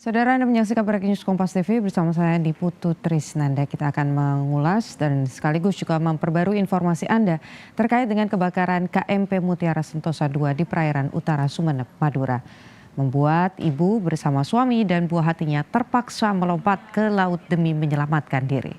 Saudara, Anda menyaksikan Breaking News Kompas TV bersama saya di Putu Trisnanda. Kita akan mengulas dan sekaligus juga memperbarui informasi Anda terkait dengan kebakaran KMP Mutiara Sentosa II di perairan utara Sumeneb, Madura. Membuat ibu bersama suami dan buah hatinya terpaksa melompat ke laut demi menyelamatkan diri.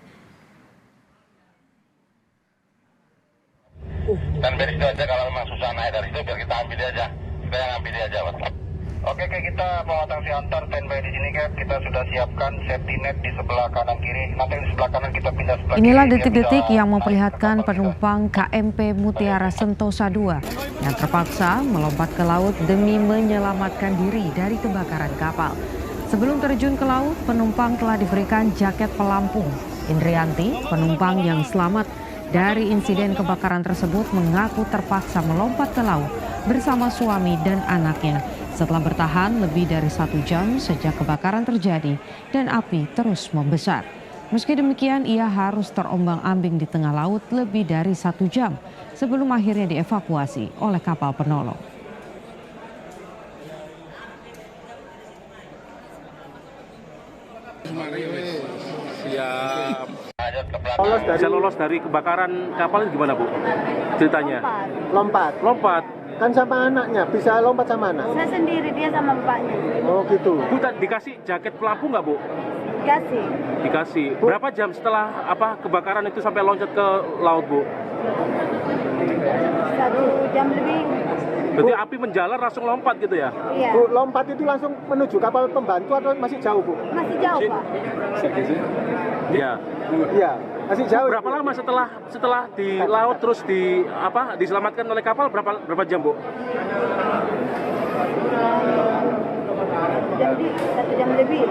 Dan biar itu aja, kalau memang susah naik dari itu biar kita ambil aja. Kita yang ambil aja, Pak. Oke, kita penguatan Siantar standby di sini, Cap. Kita sudah siapkan safety net di sebelah kanan kiri. Nanti di sebelah kanan kita pindah sebelah kiri. Inilah detik-detik yang memperlihatkan penumpang KMP Mutiara Sentosa II yang terpaksa melompat ke laut demi menyelamatkan diri dari kebakaran kapal. Sebelum terjun ke laut, penumpang telah diberikan jaket pelampung. Indrianti, penumpang yang selamat dari insiden kebakaran tersebut, mengaku terpaksa melompat ke laut bersama suami dan anaknya setelah bertahan lebih dari 1 jam sejak kebakaran terjadi dan api terus membesar. Meski demikian, ia harus terombang-ambing di tengah laut lebih dari 1 jam sebelum akhirnya dievakuasi oleh kapal penolong. Bisa lolos dari kebakaran kapal itu gimana, Bu? Ceritanya? Lompat. Kan sama anaknya, bisa lompat sama anak? Saya sendiri, dia sama bapaknya. Oh gitu. Bu, dikasih jaket pelampung nggak, Bu? Dikasih. Bu. Berapa jam setelah kebakaran itu sampai loncat ke laut, Bu? 1 jam lebih. Berarti api menjalar langsung lompat gitu ya? Iya. Bu, lompat itu langsung menuju kapal pembantu atau masih jauh, Bu? Masih jauh, Pak. Iya. Iya, masih jauh. Berapa lama setelah di laut terus diselamatkan oleh kapal, berapa jam, Bu? 1 jam lebih.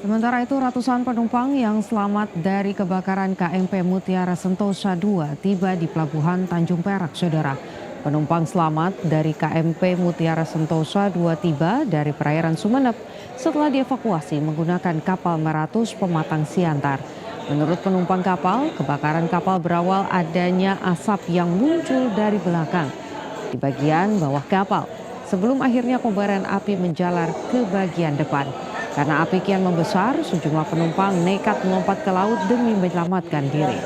Sementara itu, ratusan penumpang yang selamat dari kebakaran KMP Mutiara Sentosa II tiba di Pelabuhan Tanjung Perak, Saudara. Penumpang selamat dari KMP Mutiara Sentosa II tiba dari perairan Sumeneb setelah dievakuasi menggunakan kapal Meratus Pematang Siantar. Menurut penumpang kapal, kebakaran kapal berawal adanya asap yang muncul dari belakang di bagian bawah kapal sebelum akhirnya kobaran api menjalar ke bagian depan. Karena api kian membesar, sejumlah penumpang nekat melompat ke laut demi menyelamatkan diri.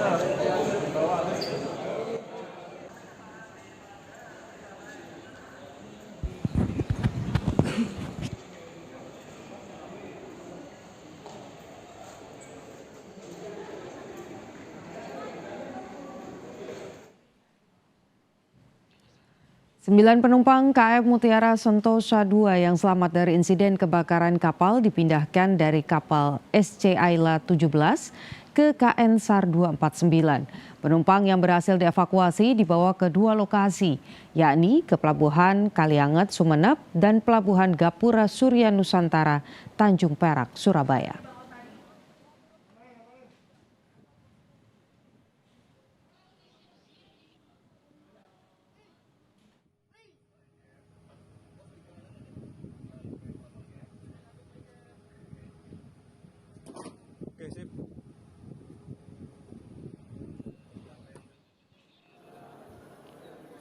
Sembilan penumpang KM Mutiara Sentosa II yang selamat dari insiden kebakaran kapal dipindahkan dari kapal SC Ayla 17 ke KN SAR 249. Penumpang yang berhasil dievakuasi dibawa ke 2 lokasi, yakni ke Pelabuhan Kalianget, Sumeneb, dan Pelabuhan Gapura Surya Nusantara, Tanjung Perak, Surabaya. Oke, sip.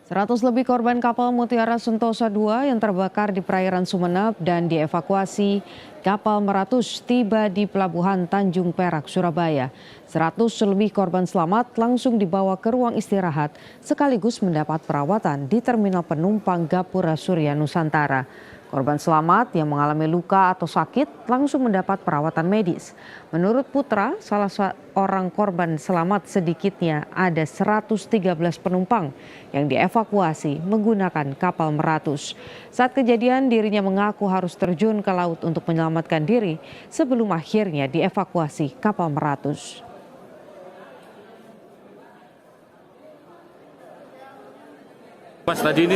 Seratus lebih korban kapal Mutiara Sentosa II yang terbakar di perairan Sumeneb dan dievakuasi kapal Meratus tiba di Pelabuhan Tanjung Perak, Surabaya. 100 lebih korban selamat langsung dibawa ke ruang istirahat sekaligus mendapat perawatan di terminal penumpang Gapura Surya Nusantara. Korban selamat yang mengalami luka atau sakit langsung mendapat perawatan medis. Menurut Putra, salah seorang korban selamat, sedikitnya ada 113 penumpang yang dievakuasi menggunakan kapal Meratus. Saat kejadian, dirinya mengaku harus terjun ke laut untuk menyelamatkan diri sebelum akhirnya dievakuasi kapal Meratus. Mas, tadi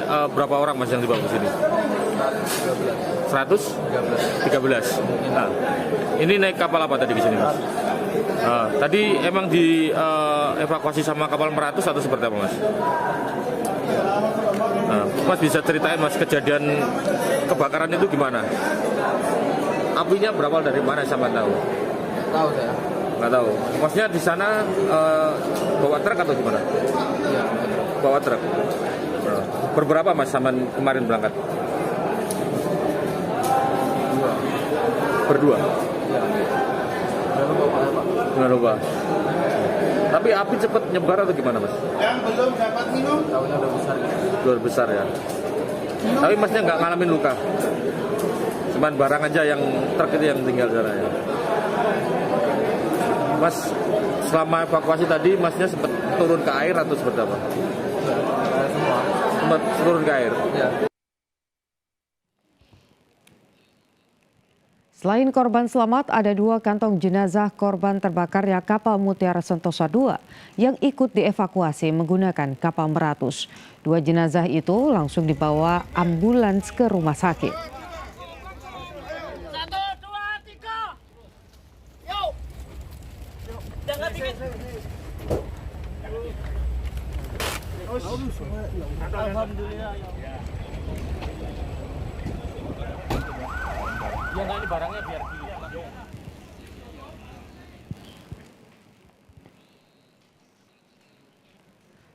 berapa orang, Mas, yang dibawa ke sini? 100? 13. Nah, ini naik kapal apa tadi di sini, Mas? Tadi emang dievakuasi sama kapal Meratus atau seperti apa, Mas? Mas bisa ceritain, Mas, kejadian kebakaran itu gimana? Apinya berawal dari mana, sama tahu? Tahu saya. Nggak tahu. Maksudnya di sana bawa truk atau gimana? Iya. Bawa truk. Berberapa Mas sama kemarin berangkat? Berdua. Nggak lupa. Tapi api cepat nyebar atau gimana Mas? Yang belum dapat minum, tahunya udah besar. Luar besar ya. Tapi Masnya nggak ngalamin luka? Cuman barang aja yang truk itu yang tinggal di sana ya. Mas, selama evakuasi tadi Masnya sempat turun ke air atau seperti apa? Semua. Sempat turun ke air? Ya. Selain korban selamat, ada 2 kantong jenazah korban terbakarnya kapal Mutiara Sentosa II yang ikut dievakuasi menggunakan kapal Meratus. 2 jenazah itu langsung dibawa ambulans ke rumah sakit. 1, 2, 3. Yuk. Jangan dikit. Alhamdulillah. Ya nggak, ini barangnya biar di.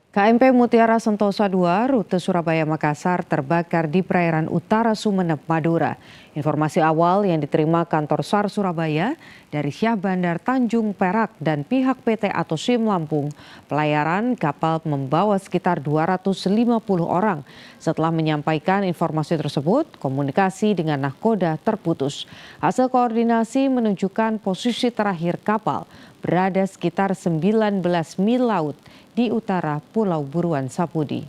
KMP Mutiara Sentosa II rute Surabaya-Makassar terbakar di perairan utara Sumeneb, Madura. Informasi awal yang diterima kantor SAR Surabaya dari Syah Bandar Tanjung Perak dan pihak PT Atosim Lampung, pelayaran kapal membawa sekitar 250 orang. Setelah menyampaikan informasi tersebut, komunikasi dengan nahkoda terputus. Hasil koordinasi menunjukkan posisi terakhir kapal berada sekitar 19 mil laut di utara Pulau Buruan Sapudi.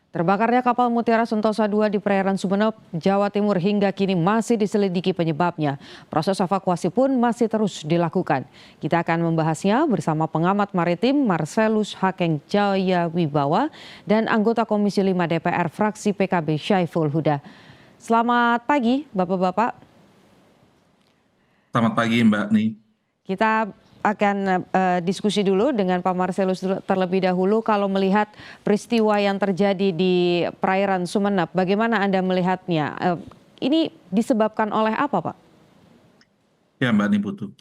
Terbakarnya kapal Mutiara Sentosa II di perairan Sumeneb, Jawa Timur hingga kini masih diselidiki penyebabnya. Proses evakuasi pun masih terus dilakukan. Kita akan membahasnya bersama pengamat maritim Marcelus Hakeng Jaya Wibawa dan anggota Komisi 5 DPR fraksi PKB Syaiful Huda. Selamat pagi Bapak-Bapak. Selamat pagi Mbak Ni. Kita akan diskusi dulu dengan Pak Marcelus terlebih dahulu. Kalau melihat peristiwa yang terjadi di perairan Sumeneb, bagaimana Anda melihatnya? Ini disebabkan oleh apa, Pak? Ya Mbak Niputu.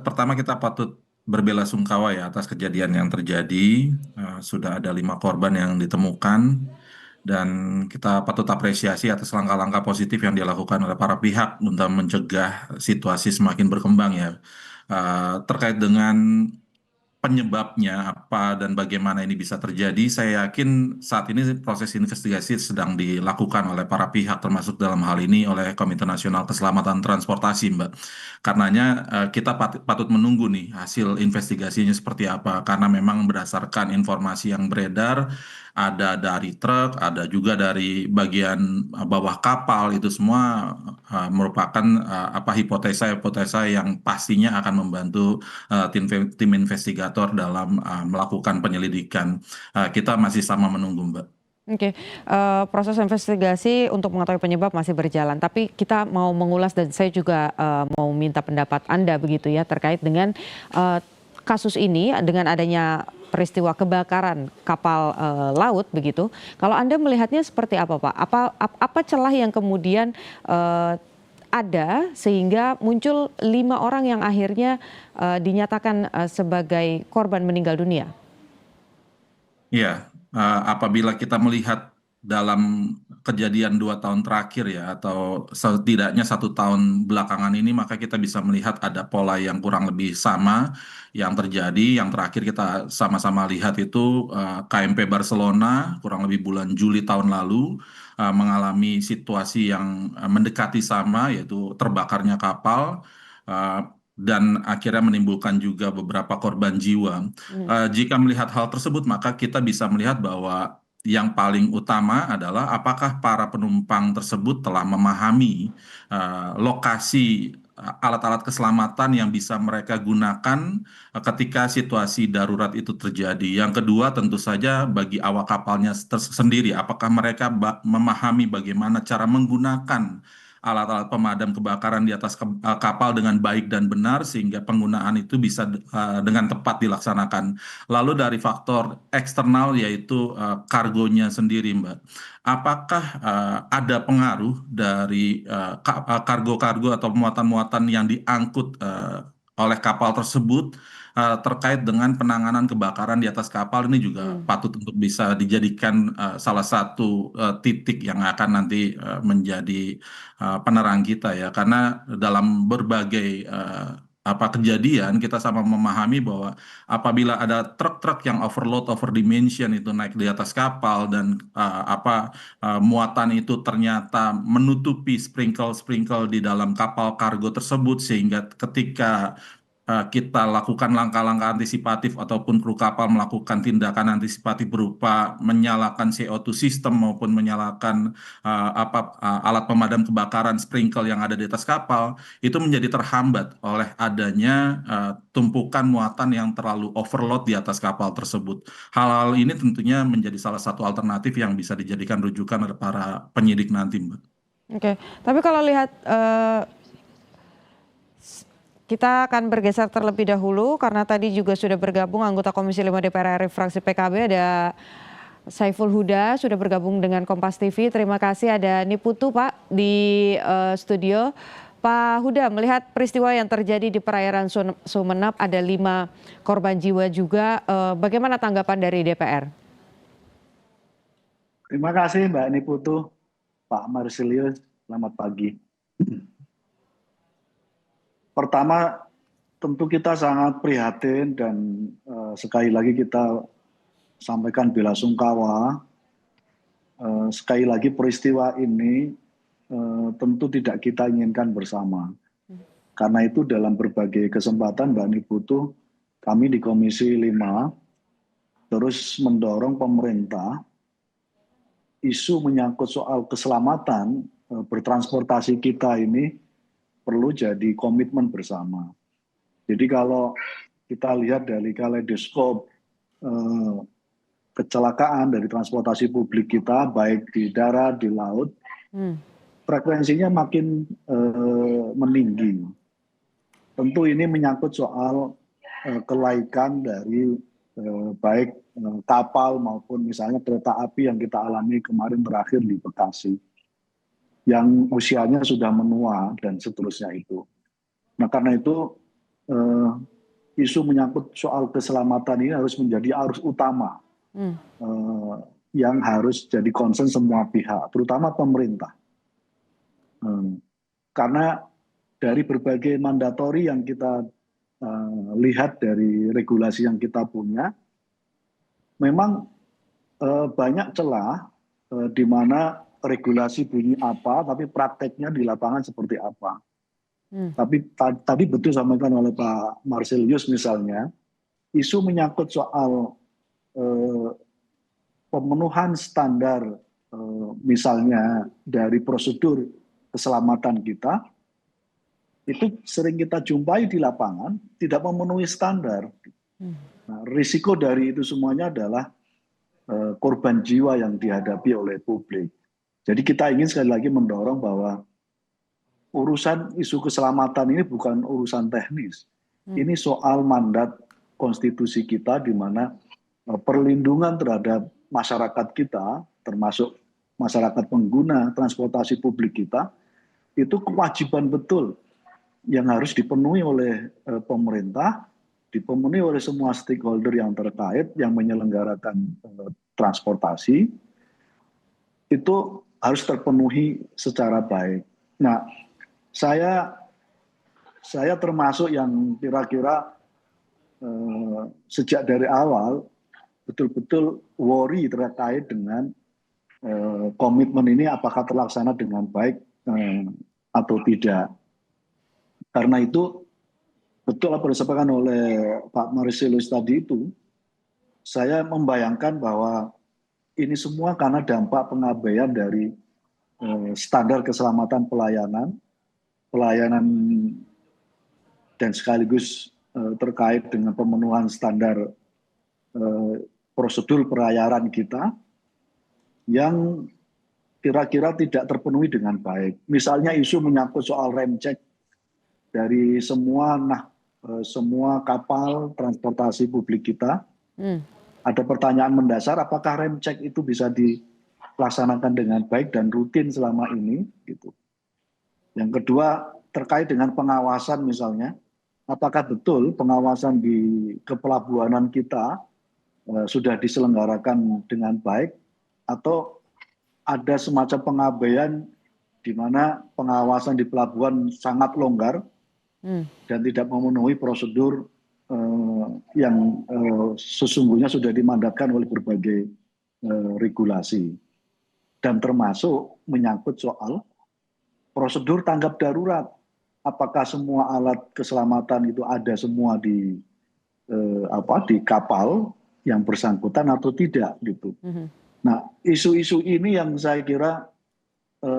Pertama kita patut berbelasungkawa ya atas kejadian yang terjadi. Sudah ada 5 korban yang ditemukan. Dan kita patut apresiasi atas langkah-langkah positif yang dilakukan oleh para pihak untuk mencegah situasi semakin berkembang ya. Terkait dengan penyebabnya apa dan bagaimana ini bisa terjadi, saya yakin saat ini proses investigasi sedang dilakukan oleh para pihak, termasuk dalam hal ini oleh Komite Nasional Keselamatan Transportasi, Mbak. Karenanya kita patut menunggu nih hasil investigasinya seperti apa, karena memang berdasarkan informasi yang beredar, ada dari truk, ada juga dari bagian bawah kapal, itu semua merupakan hipotesa-hipotesa yang pastinya akan membantu tim investigator dalam melakukan penyelidikan. Kita masih sama menunggu, Mbak. Oke, proses investigasi untuk mengetahui penyebab masih berjalan. Tapi kita mau mengulas dan saya juga mau minta pendapat Anda begitu ya terkait dengan kasus ini dengan adanya peristiwa kebakaran kapal laut begitu. Kalau Anda melihatnya seperti apa, Pak? Apa celah yang kemudian ada sehingga muncul 5 orang yang akhirnya dinyatakan sebagai korban meninggal dunia? Iya, apabila kita melihat dalam kejadian 2 tahun terakhir ya, atau setidaknya 1 tahun belakangan ini, maka kita bisa melihat ada pola yang kurang lebih sama yang terjadi. Yang terakhir kita sama-sama lihat itu KMP Barcelona kurang lebih bulan Juli tahun lalu mengalami situasi yang mendekati sama, yaitu terbakarnya kapal dan akhirnya menimbulkan juga beberapa korban jiwa. Jika melihat hal tersebut, maka kita bisa melihat bahwa yang paling utama adalah apakah para penumpang tersebut telah memahami lokasi alat-alat keselamatan yang bisa mereka gunakan ketika situasi darurat itu terjadi. Yang kedua tentu saja bagi awak kapalnya sendiri, apakah mereka memahami bagaimana cara menggunakan alat-alat pemadam kebakaran di atas kapal dengan baik dan benar sehingga penggunaan itu bisa dengan tepat dilaksanakan. Lalu dari faktor eksternal yaitu kargonya sendiri, Mbak. Apakah ada pengaruh dari kargo-kargo atau muatan-muatan yang diangkut oleh kapal tersebut terkait dengan penanganan kebakaran di atas kapal ini juga patut untuk bisa dijadikan salah satu titik yang akan nanti menjadi penerang kita ya karena dalam berbagai kejadian kita sama memahami bahwa apabila ada truk-truk yang overload, overdimension itu naik di atas kapal dan muatan itu ternyata menutupi sprinkle-sprinkle di dalam kapal kargo tersebut sehingga ketika kita lakukan langkah-langkah antisipatif ataupun kru kapal melakukan tindakan antisipatif berupa menyalakan CO2 system maupun menyalakan alat pemadam kebakaran sprinkle yang ada di atas kapal itu menjadi terhambat oleh adanya tumpukan muatan yang terlalu overload di atas kapal tersebut. Hal-hal ini tentunya menjadi salah satu alternatif yang bisa dijadikan rujukan oleh para penyidik nanti, Mbak. Oke, tapi kalau lihat kita akan bergeser terlebih dahulu karena tadi juga sudah bergabung anggota Komisi 5 DPR RI fraksi PKB ada Saiful Huda sudah bergabung dengan Kompas TV. Terima kasih ada Niputu Pak di studio. Pak Huda, melihat peristiwa yang terjadi di perairan Sumeneb ada 5 korban jiwa juga. Bagaimana tanggapan dari DPR? Terima kasih Mbak Niputu, Pak Marsilius, selamat pagi. Pertama, tentu kita sangat prihatin dan sekali lagi kita sampaikan bela sungkawa. Sekali lagi peristiwa ini tentu tidak kita inginkan bersama. Karena itu dalam berbagai kesempatan Mbak Niputu, kami di Komisi 5 terus mendorong pemerintah isu menyangkut soal keselamatan bertransportasi kita ini perlu jadi komitmen bersama. Jadi kalau kita lihat dari kaleidoskop kecelakaan dari transportasi publik kita, baik di darat, di laut, frekuensinya makin meninggi. Tentu ini menyangkut soal kelaikan dari baik kapal maupun misalnya kereta api yang kita alami kemarin terakhir di Bekasi, yang usianya sudah menua dan seterusnya itu. Nah karena itu isu menyangkut soal keselamatan ini harus menjadi arus utama yang harus jadi concern semua pihak, terutama pemerintah. Karena dari berbagai mandatori yang kita lihat dari regulasi yang kita punya, memang banyak celah di mana regulasi bunyi apa, tapi prakteknya di lapangan seperti apa. Tapi tadi betul disampaikan oleh Pak Marsilius misalnya, isu menyangkut soal pemenuhan standar misalnya dari prosedur keselamatan kita, itu sering kita jumpai di lapangan tidak memenuhi standar. Nah, risiko dari itu semuanya adalah korban jiwa yang dihadapi oleh publik. Jadi kita ingin sekali lagi mendorong bahwa urusan isu keselamatan ini bukan urusan teknis. Ini soal mandat konstitusi kita di mana perlindungan terhadap masyarakat kita, termasuk masyarakat pengguna transportasi publik kita, itu kewajiban betul yang harus dipenuhi oleh pemerintah, dipenuhi oleh semua stakeholder yang terkait, yang menyelenggarakan transportasi, itu harus terpenuhi secara baik. Nah, saya termasuk yang kira-kira sejak dari awal betul-betul worry terkait dengan komitmen ini apakah terlaksana dengan baik atau tidak. Karena itu betul apa disampaikan oleh Pak Marsilius tadi itu, saya membayangkan bahwa ini semua karena dampak pengabaian dari standar keselamatan pelayanan dan sekaligus terkait dengan pemenuhan standar prosedur pelayaran kita yang kira-kira tidak terpenuhi dengan baik. Misalnya isu menyangkut soal rem cek dari semua kapal transportasi publik kita. Ada pertanyaan mendasar, apakah rem cek itu bisa dilaksanakan dengan baik dan rutin selama ini? Gitu. Yang kedua, terkait dengan pengawasan misalnya, apakah betul pengawasan di kepelabuhanan kita sudah diselenggarakan dengan baik, atau ada semacam pengabaian di mana pengawasan di pelabuhan sangat longgar dan tidak memenuhi prosedur yang sesungguhnya sudah dimandatkan oleh berbagai regulasi, dan termasuk menyangkut soal prosedur tanggap darurat. Apakah semua alat keselamatan itu ada semua di kapal yang bersangkutan atau tidak gitu. Nah, isu-isu ini yang saya kira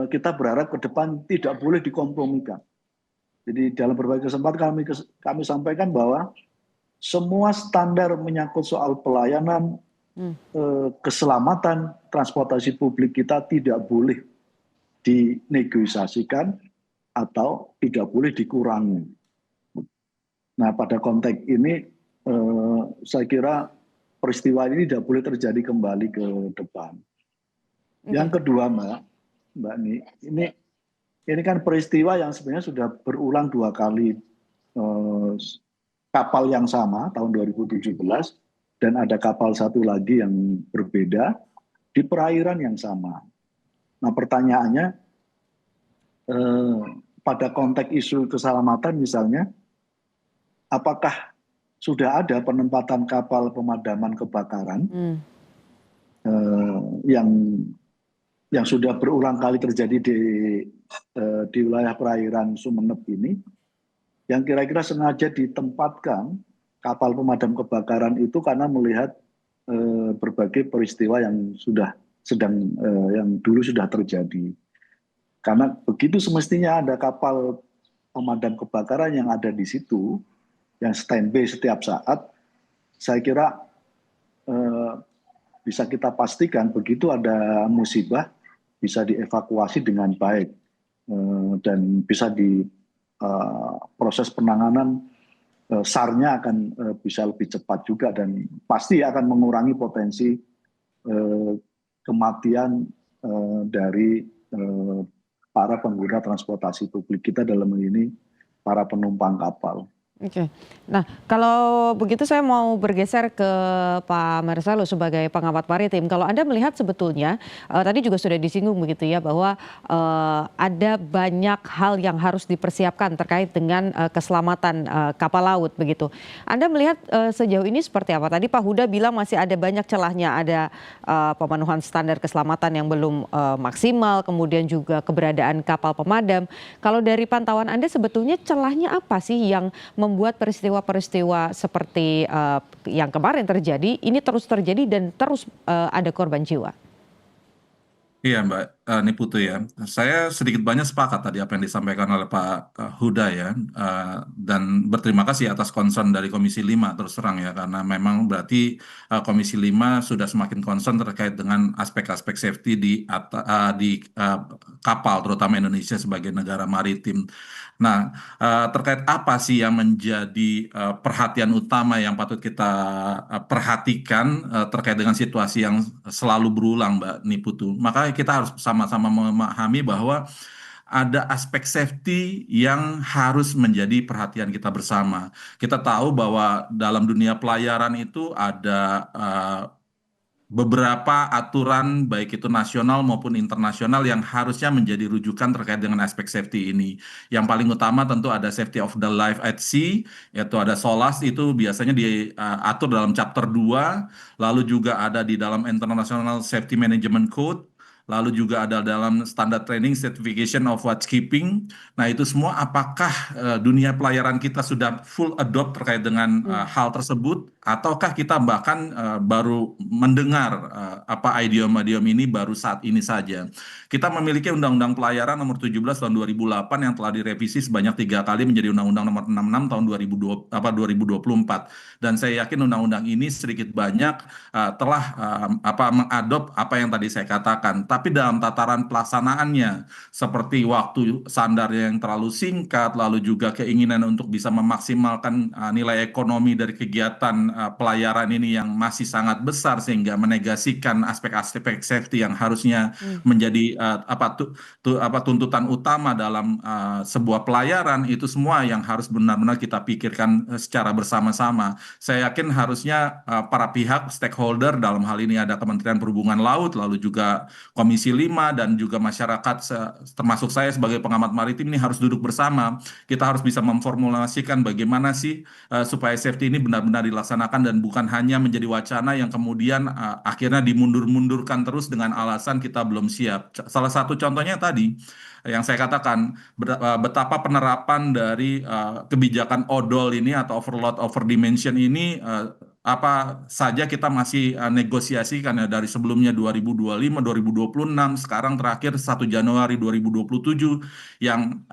kita berharap ke depan tidak boleh dikompromikan. Jadi dalam berbagai kesempatan kami sampaikan bahwa semua standar menyangkut soal pelayanan, keselamatan transportasi publik kita tidak boleh dinegosiasikan atau tidak boleh dikurangi. Nah, pada konteks ini saya kira peristiwa ini tidak boleh terjadi kembali ke depan. Yang kedua, Mbak Ni, ini kan peristiwa yang sebenarnya sudah berulang 2 kali. Kapal yang sama tahun 2017 dan ada kapal satu lagi yang berbeda di perairan yang sama. Nah, pertanyaannya pada konteks isu keselamatan misalnya, apakah sudah ada penempatan kapal pemadaman kebakaran yang sudah berulang kali terjadi di wilayah perairan Sumeneb ini, yang kira-kira sengaja ditempatkan kapal pemadam kebakaran itu karena melihat berbagai peristiwa yang yang dulu sudah terjadi. Karena begitu semestinya ada kapal pemadam kebakaran yang ada di situ, yang standby setiap saat, saya kira bisa kita pastikan begitu ada musibah bisa dievakuasi dengan baik dan bisa proses penanganan SAR-nya akan bisa lebih cepat juga dan pasti akan mengurangi potensi kematian dari para pengguna transportasi publik kita, dalam hal ini para penumpang kapal. Oke. Nah, kalau begitu saya mau bergeser ke Pak Marcelo sebagai pengamat maritim. Kalau Anda melihat sebetulnya tadi juga sudah disinggung begitu ya, bahwa ada banyak hal yang harus dipersiapkan terkait dengan keselamatan kapal laut begitu. Anda melihat sejauh ini seperti apa? Tadi Pak Huda bilang masih ada banyak celahnya, ada pemenuhan standar keselamatan yang belum maksimal, kemudian juga keberadaan kapal pemadam. Kalau dari pantauan Anda sebetulnya celahnya apa sih yang membuat peristiwa-peristiwa seperti yang kemarin terjadi, ini terus terjadi dan terus ada korban jiwa? Iya Mbak Niputu ya, saya sedikit banyak sepakat tadi apa yang disampaikan oleh Pak Huda ya, dan berterima kasih atas concern dari Komisi 5 terus terang ya, karena memang berarti Komisi 5 sudah semakin concern terkait dengan aspek-aspek safety di kapal, terutama Indonesia sebagai negara maritim. Nah, terkait apa sih yang menjadi perhatian utama yang patut kita perhatikan terkait dengan situasi yang selalu berulang Mbak Niputu? Maka kita harus sama-sama memahami bahwa ada aspek safety yang harus menjadi perhatian kita bersama. Kita tahu bahwa dalam dunia pelayaran itu ada beberapa aturan baik itu nasional maupun internasional yang harusnya menjadi rujukan terkait dengan aspek safety ini. Yang paling utama tentu ada safety of the life at sea, yaitu ada SOLAS, itu biasanya diatur dalam chapter 2, lalu juga ada di dalam International Safety Management Code, lalu juga ada dalam standar training certification of watchkeeping. Nah, itu semua apakah dunia pelayaran kita sudah full adopt terkait dengan hal tersebut, ataukah kita bahkan baru mendengar idiom-idiom ini baru saat ini saja. Kita memiliki Undang-Undang Pelayaran nomor 17 tahun 2008 yang telah direvisi sebanyak 3 kali menjadi Undang-Undang nomor 66 tahun 2024. Dan saya yakin undang-undang ini sedikit banyak telah mengadop apa yang tadi saya katakan. tetapi dalam tataran pelaksanaannya, seperti waktu sandarnya yang terlalu singkat, lalu juga keinginan untuk bisa memaksimalkan nilai ekonomi dari kegiatan pelayaran ini yang masih sangat besar sehingga menegasikan aspek-aspek safety yang harusnya menjadi tuntutan utama dalam sebuah pelayaran, itu semua yang harus benar-benar kita pikirkan secara bersama-sama. Saya yakin harusnya para pihak stakeholder, dalam hal ini ada Kementerian Perhubungan Laut, lalu juga Komisi 5 dan juga masyarakat termasuk saya sebagai pengamat maritim ini harus duduk bersama. Kita harus bisa memformulasikan bagaimana sih supaya safety ini benar-benar dilaksanakan dan bukan hanya menjadi wacana yang kemudian akhirnya dimundur-mundurkan terus dengan alasan kita belum siap. Salah satu contohnya tadi yang saya katakan betapa penerapan dari kebijakan odol ini atau overload overdimension ini apa saja kita masih negosiasikan ya, dari sebelumnya 2025, 2026, sekarang terakhir 1 Januari 2027 yang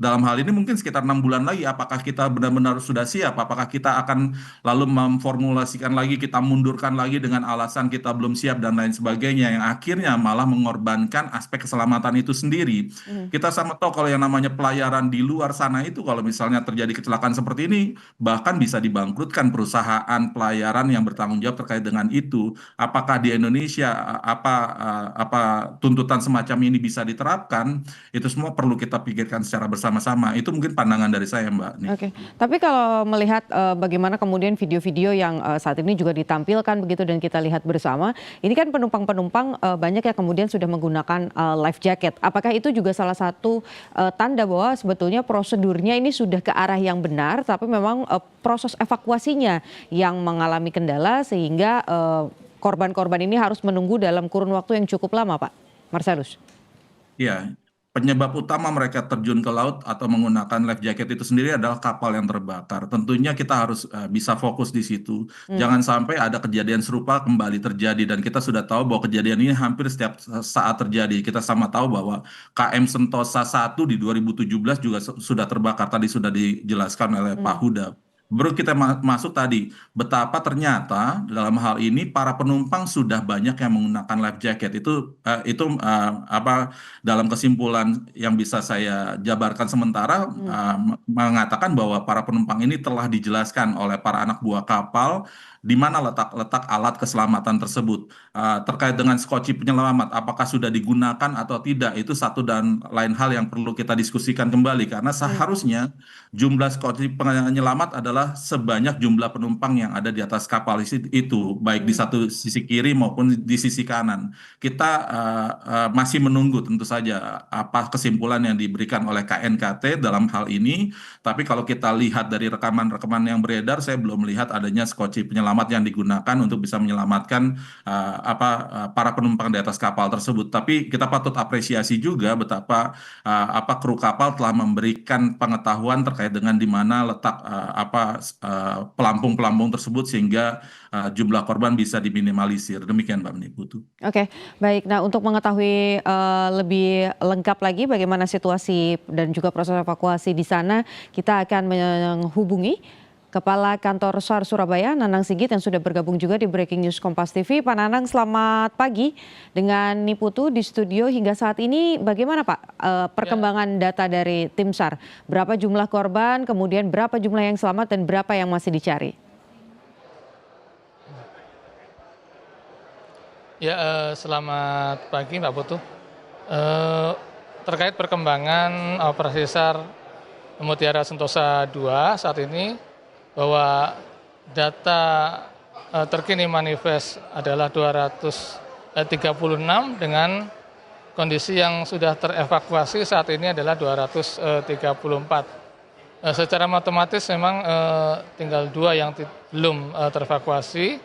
dalam hal ini mungkin sekitar 6 bulan lagi. Apakah kita benar-benar sudah siap? Apakah kita akan lalu memformulasikan lagi, kita mundurkan lagi dengan alasan kita belum siap dan lain sebagainya yang akhirnya malah mengorbankan aspek keselamatan itu sendiri. Kita sama tahu kalau yang namanya pelayaran di luar sana itu kalau misalnya terjadi kecelakaan seperti ini bahkan bisa dibangkrutkan perusahaan pelayaran yang bertanggung jawab terkait dengan itu. Apakah di Indonesia apa tuntutan semacam ini bisa diterapkan? Itu semua perlu kita pikirkan secara bersama-sama. Itu mungkin pandangan dari saya, Mbak. Oke, tapi kalau melihat bagaimana kemudian video-video yang saat ini juga ditampilkan begitu dan kita lihat bersama, ini kan penumpang-penumpang banyak yang kemudian sudah menggunakan life jacket. Apakah itu juga salah satu tanda bahwa sebetulnya prosedurnya ini sudah ke arah yang benar, tapi memang proses evakuasinya yang mengalami kendala sehingga korban-korban ini harus menunggu dalam kurun waktu yang cukup lama, Pak Marcelus? Ya, penyebab utama mereka terjun ke laut atau menggunakan life jacket itu sendiri adalah kapal yang terbakar. Tentunya kita harus bisa fokus di situ. Jangan sampai ada kejadian serupa kembali terjadi dan kita sudah tahu bahwa kejadian ini hampir setiap saat terjadi. Kita sama tahu bahwa KM Sentosa 1 di 2017 juga sudah terbakar. Tadi sudah dijelaskan oleh Pak Huda. Baru kita masuk tadi, betapa ternyata dalam hal ini para penumpang sudah banyak yang menggunakan life jacket. Itu dalam kesimpulan yang bisa saya jabarkan sementara mengatakan bahwa para penumpang ini telah dijelaskan oleh para anak buah kapal di mana letak alat keselamatan tersebut. Terkait dengan skoci penyelamat, apakah sudah digunakan atau tidak, itu satu dan lain hal yang perlu kita diskusikan kembali karena seharusnya jumlah skoci penyelamat adalah sebanyak jumlah penumpang yang ada di atas kapal itu, baik di satu sisi kiri maupun di sisi kanan. Kita masih menunggu tentu saja apa kesimpulan yang diberikan oleh KNKT dalam hal ini, tapi kalau kita lihat dari rekaman-rekaman yang beredar, saya belum melihat adanya skoci penyelamat yang digunakan untuk bisa menyelamatkan para penumpang di atas kapal tersebut. Tapi kita patut apresiasi juga betapa kru kapal telah memberikan pengetahuan terkait dengan di mana letak pelampung-pelampung tersebut sehingga jumlah korban bisa diminimalisir. Demikian Mbak Niputu. Oke, baik. Nah, untuk mengetahui lebih lengkap lagi bagaimana situasi dan juga proses evakuasi di sana, kita akan menghubungi Kepala Kantor SAR Surabaya, Nanang Sigit, yang sudah bergabung juga di Breaking News Kompas TV. Pak Nanang, selamat pagi. Dengan Niputu di studio hingga saat ini, bagaimana Pak perkembangan data dari tim SAR? Berapa jumlah korban, kemudian berapa jumlah yang selamat, dan berapa yang masih dicari? Ya, selamat pagi Mbak Putu. Terkait perkembangan operasi SAR Mutiara Sentosa 2 saat ini, bahwa data terkini manifest adalah 236 dengan kondisi yang sudah terevakuasi saat ini adalah 234. Secara matematis memang tinggal 2 yang belum terevakuasi,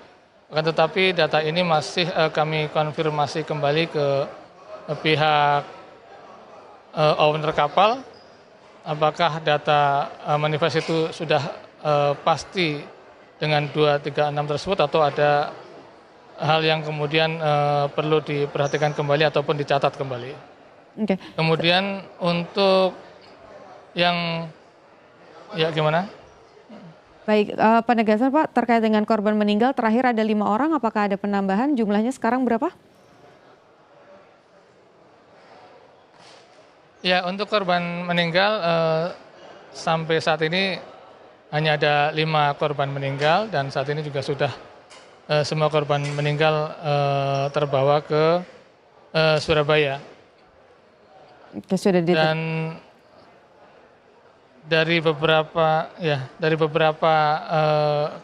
akan tetapi data ini masih kami konfirmasi kembali ke pihak owner kapal, apakah data manifest itu sudah pasti dengan 236 tersebut atau ada hal yang kemudian perlu diperhatikan kembali ataupun dicatat kembali. Okay. Kemudian untuk yang gimana? Baik, penegasan Pak terkait dengan korban meninggal terakhir ada 5 orang, apakah ada penambahan, jumlahnya sekarang berapa? Ya, untuk korban meninggal sampai saat ini hanya ada 5 korban meninggal dan saat ini juga sudah semua korban meninggal terbawa ke Surabaya. Dan dari beberapa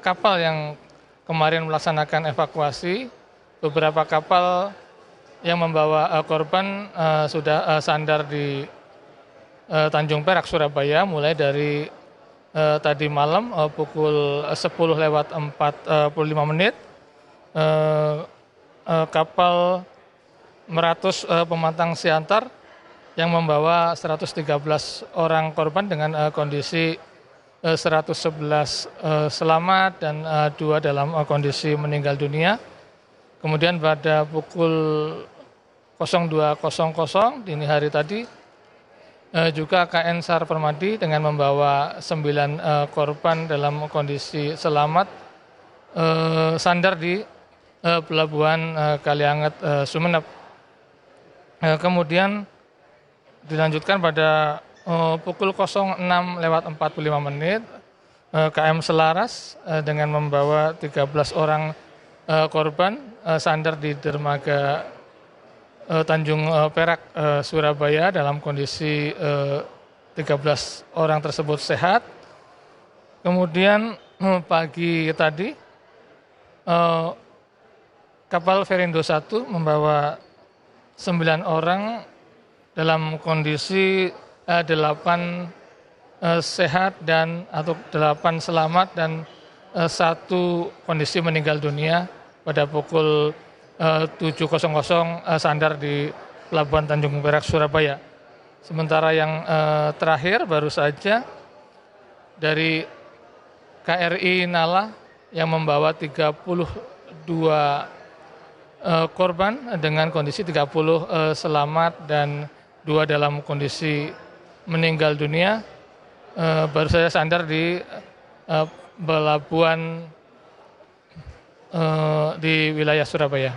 kapal yang kemarin melaksanakan evakuasi, beberapa kapal yang membawa korban sudah sandar di Tanjung Perak, Surabaya, mulai dari tadi malam pukul 10:45 kapal Meratus Pematang Siantar yang membawa 113 orang korban dengan kondisi 111 selamat dan 2 dalam kondisi meninggal dunia. Kemudian pada pukul 02.00 dini hari tadi juga KN SAR Permadi dengan membawa 9 korban dalam kondisi selamat sandar di Pelabuhan Kalianget Sumeneb. Kemudian dilanjutkan pada pukul 06:45 KM Selaras dengan membawa 13 orang korban sandar di dermaga Tanjung Perak, Surabaya dalam kondisi 13 orang tersebut sehat. Kemudian pagi tadi kapal Verindo 1 membawa 9 orang dalam kondisi 8 sehat atau 8 selamat dan 1 kondisi meninggal dunia pada pukul 7.00 sandar di Pelabuhan Tanjung Perak, Surabaya. Sementara yang terakhir baru saja dari KRI Nala yang membawa 32 korban dengan kondisi 30 selamat dan 2 dalam kondisi meninggal dunia, baru saja sandar di pelabuhan di wilayah Surabaya.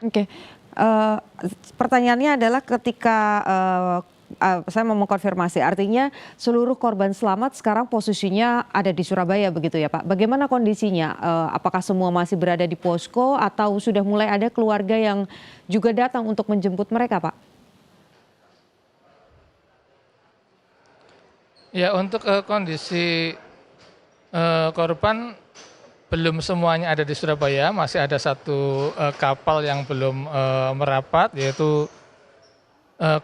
Oke, pertanyaannya adalah ketika saya mau mengkonfirmasi, artinya seluruh korban selamat sekarang posisinya ada di Surabaya begitu ya Pak? Bagaimana kondisinya? Apakah semua masih berada di posko atau sudah mulai ada keluarga yang juga datang untuk menjemput mereka Pak? Ya, untuk kondisi korban belum semuanya ada di Surabaya, masih ada 1 kapal yang belum merapat, yaitu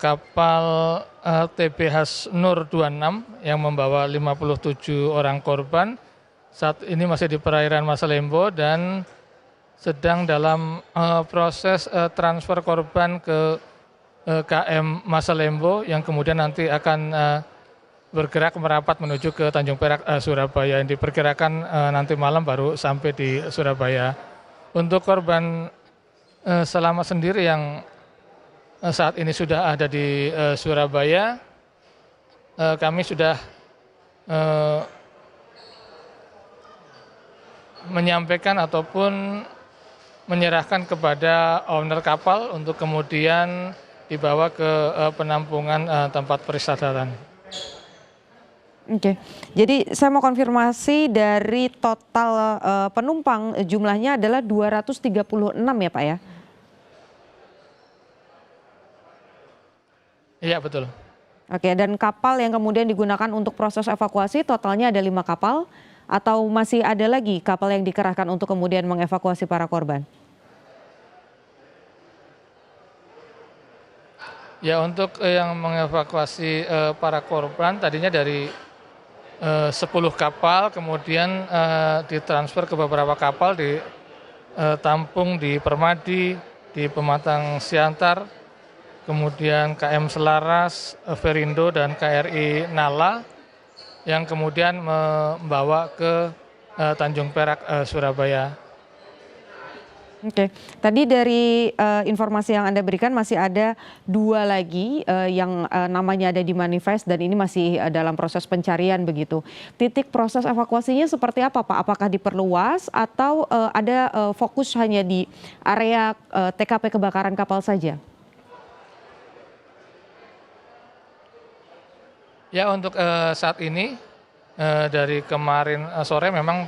kapal TBH Nur 26 yang membawa 57 orang korban. Saat ini masih di perairan Masalembo dan sedang dalam proses transfer korban ke KM Masalembo yang kemudian nanti akan bergerak merapat menuju ke Tanjung Perak, Surabaya, yang diperkirakan nanti malam baru sampai di Surabaya. Untuk korban selamat sendiri yang saat ini sudah ada di Surabaya, kami sudah menyampaikan ataupun menyerahkan kepada owner kapal untuk kemudian dibawa ke penampungan tempat peristirahatan. Oke, jadi saya mau konfirmasi dari total penumpang jumlahnya adalah 236 ya Pak ya? Iya betul. Oke, dan kapal yang kemudian digunakan untuk proses evakuasi totalnya ada 5 kapal atau masih ada lagi kapal yang dikerahkan untuk kemudian mengevakuasi para korban? Ya, untuk yang mengevakuasi para korban tadinya dari 10 kapal, kemudian ditransfer ke beberapa kapal ditampung di Permadi, di Pematang Siantar, kemudian KM Selaras, Verindo dan KRI Nala yang kemudian membawa ke Tanjung Perak, Surabaya. Oke, tadi dari informasi yang Anda berikan masih ada 2 lagi yang namanya ada di manifest dan ini masih dalam proses pencarian begitu. Titik proses evakuasinya seperti apa Pak? Apakah diperluas atau ada fokus hanya di area TKP kebakaran kapal saja? Ya untuk saat ini dari kemarin sore memang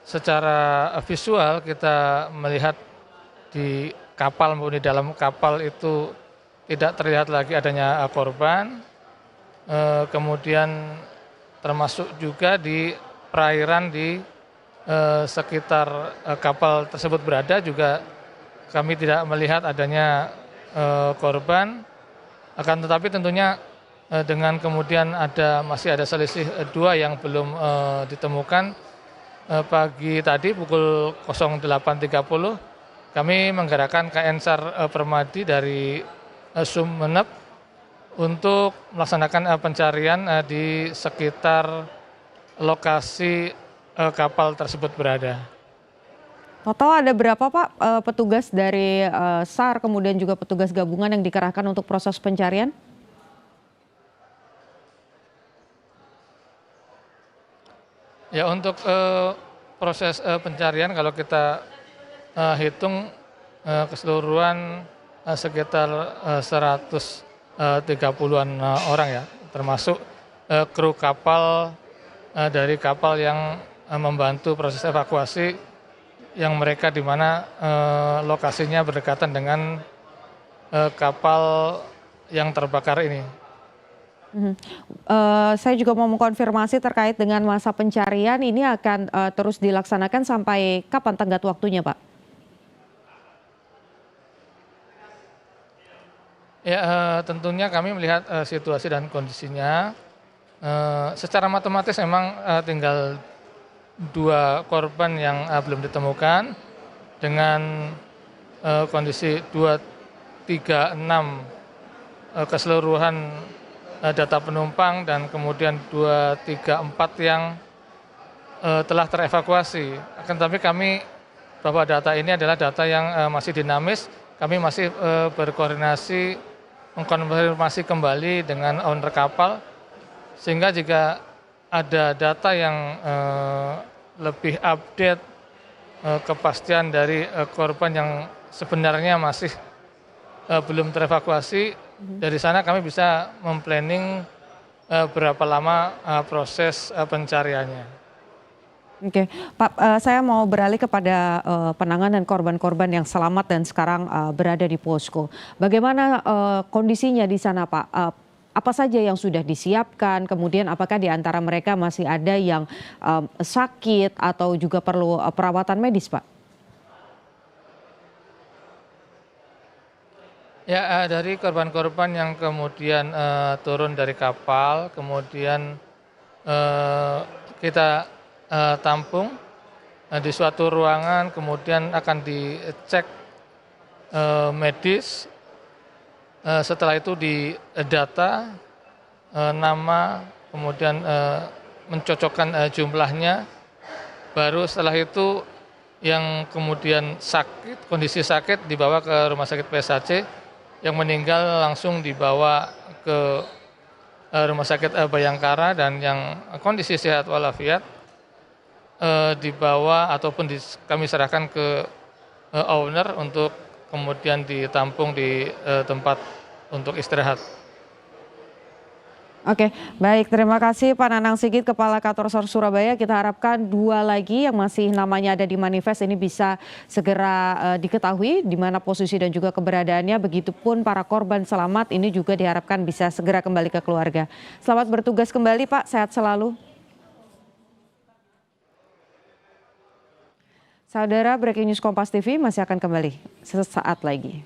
secara visual kita melihat di kapal maupun di dalam kapal itu tidak terlihat lagi adanya korban. Kemudian termasuk juga di perairan di sekitar kapal tersebut berada juga kami tidak melihat adanya korban. Akan tetapi tentunya dengan kemudian masih ada selisih 2 yang belum ditemukan. Pagi tadi pukul 08.30 kami menggerakkan KN SAR Permadi dari Sumeneb untuk melaksanakan pencarian di sekitar lokasi kapal tersebut berada. Total ada berapa Pak petugas dari SAR kemudian juga petugas gabungan yang dikerahkan untuk proses pencarian? Ya untuk proses pencarian kalau kita hitung keseluruhan sekitar 130-an orang ya, termasuk kru kapal dari kapal yang membantu proses evakuasi yang mereka di mana lokasinya berdekatan dengan kapal yang terbakar ini. Saya juga mau mengkonfirmasi terkait dengan masa pencarian ini akan terus dilaksanakan sampai kapan tenggat waktunya, Pak? Ya tentunya kami melihat situasi dan kondisinya. Secara matematis memang tinggal 2 korban yang belum ditemukan dengan kondisi 236 keseluruhan data penumpang dan kemudian 234 yang telah terevakuasi. Akan tetapi kami bahwa data ini adalah data yang masih dinamis, kami masih berkoordinasi mengkonfirmasi kembali dengan owner kapal sehingga jika ada data yang lebih update kepastian dari korban yang sebenarnya masih belum terevakuasi, dari sana kami bisa memplanning berapa lama proses pencariannya. Oke, Pak, saya mau beralih kepada penanganan korban-korban yang selamat dan sekarang berada di posko. Bagaimana kondisinya di sana, Pak? Apa saja yang sudah disiapkan? Kemudian apakah di antara mereka masih ada yang sakit atau juga perlu perawatan medis, Pak? Ya, dari korban-korban yang kemudian turun dari kapal, kemudian kita tampung di suatu ruangan, kemudian akan dicek medis. Setelah itu didata nama, kemudian mencocokkan jumlahnya. Baru setelah itu yang kemudian sakit, kondisi sakit dibawa ke rumah sakit PSHC. Yang meninggal langsung dibawa ke rumah sakit Bayangkara dan yang kondisi sehat walafiat dibawa ataupun kami serahkan ke owner untuk kemudian ditampung di tempat untuk istirahat. Oke, baik. Terima kasih Pak Nanang Sigit, Kepala Kantor SAR Surabaya. Kita harapkan 2 lagi yang masih namanya ada di manifest ini bisa segera diketahui di mana posisi dan juga keberadaannya. Begitupun para korban selamat ini juga diharapkan bisa segera kembali ke keluarga. Selamat bertugas kembali Pak, sehat selalu. Saudara, Breaking News Kompas TV masih akan kembali sesaat lagi.